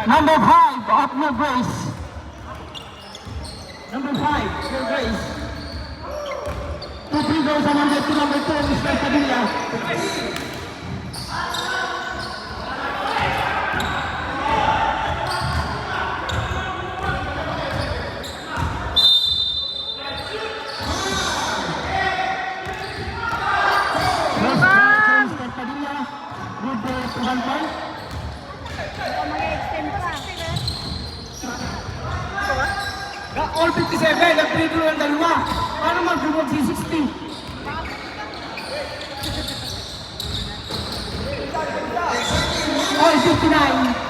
Number 5 of New Grace. Number 5, New Grace. 2-3 goes on number 2, Mr. Padilla. All 57, nag-preview ng dalawa. Paano mag-group si 60? All 59.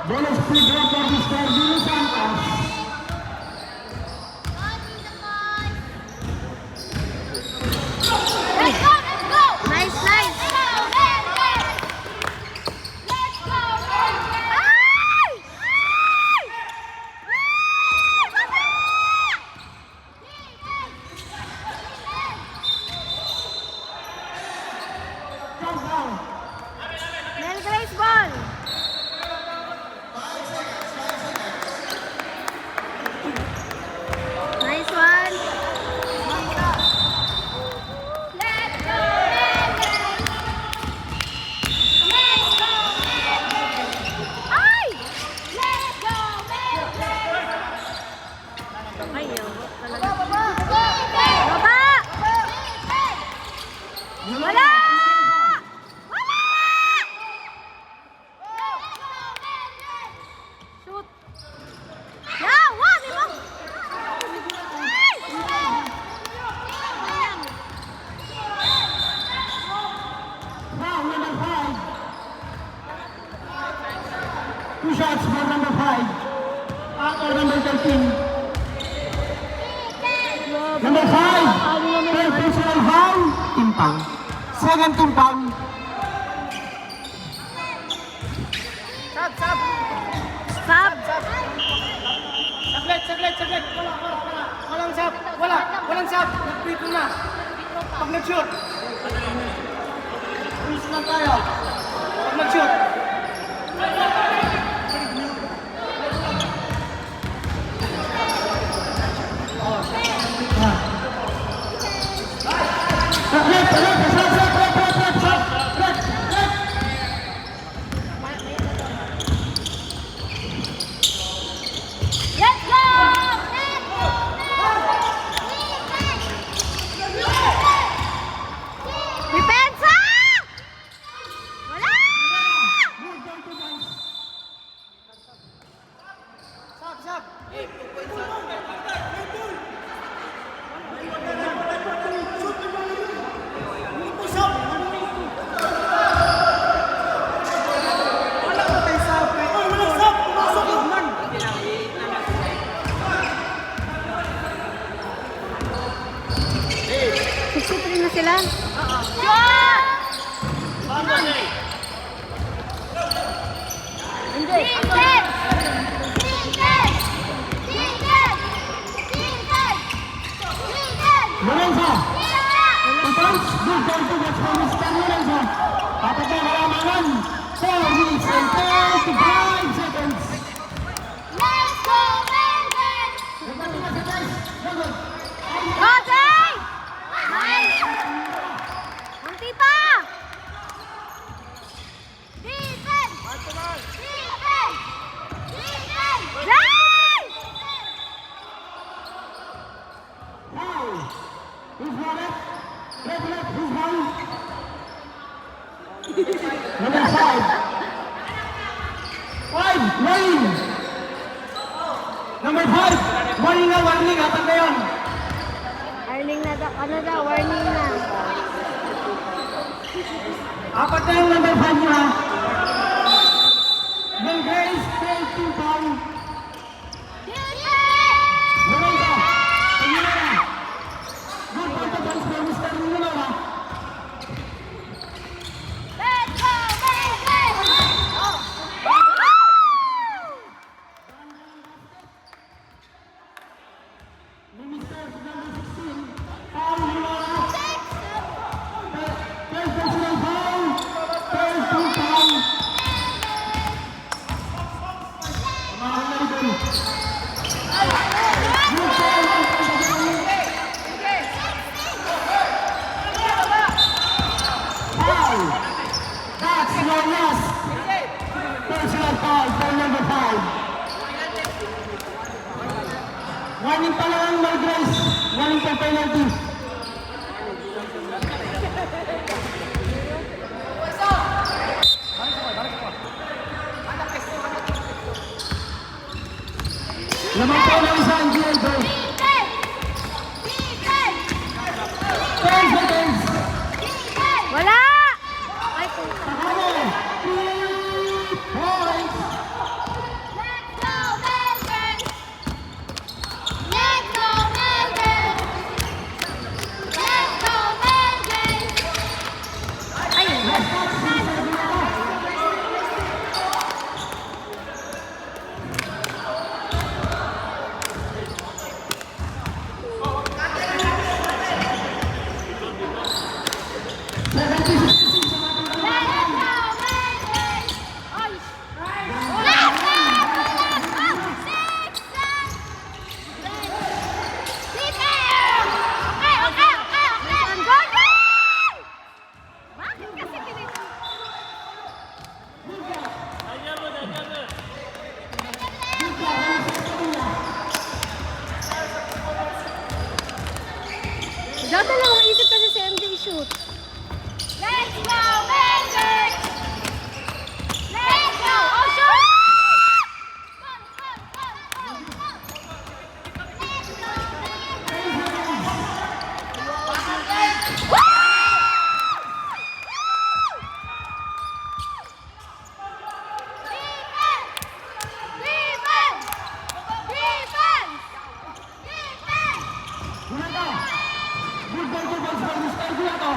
Bonus free draw for Mr. Billy Santos. Let's go, let's go! Nice, nice! Let's go! Ay! Mel Grace ball! Nice one. Let's go, let's go. Ay! Let's go, ay, baba! Wala! Shoot! Yeah, wag mo! Two shots for number 5. Or number 13. Number 5. Third personal foul. Timpang. Second timpang. Stop! Saglit. Walang sab. Nag-free na. Pag nag-shoot. Please lang tayo. Pag nag-shoot. Let's go! Depensa! Wala! Sab. Wala ko tayo sab. Wala sab. Pumasok yun man. 63 na sila. Hindi. Number 5. Warning na, warning. Apat na yun. Warning na daw. Ano daw? Warning na. Apat na yung number 5 niya. May Grace, fail 2 foul. Lorenzo, tingnan na. Good for the boys for Mr. Minora. Let's go! Mr. number 16. Foul Minora. Third personal foul. Third 2 foul. Mahal na ito. Good foul. Foul. That's your last personal foul for number 5. Warning pa lang my Grace. Warning pa penalty. Lamang po ng isa ang Diego. 10 seconds. Wala! Ay, puta. Takamo. 3 points. Let's go, Melbourne! Let's go, Melbourne! Let's go, Melbourne! Ayun. Dati lang ang isip kasi si MJ shoot. Let's go, Bengals! Let's go! Oh, shoot! Gulata. Good ball to boys for Mr. Gulato.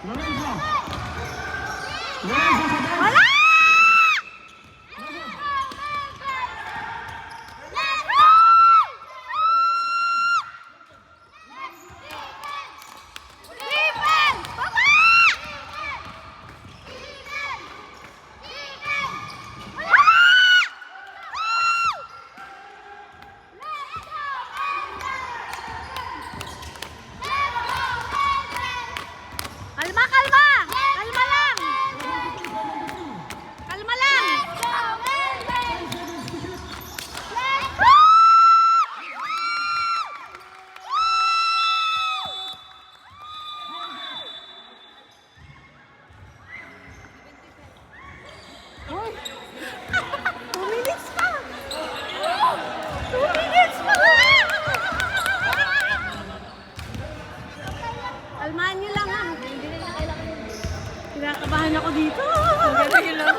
Lorenzo. Lorenzo sa bench. Wala! Kalma, kalma! Kalma lang! Kalma lang! Hoy! 2 minutes pa! 2 minutes pa! Kalmahan niyo lang ha. Kinakabahan ako dito. Ang ganda lang.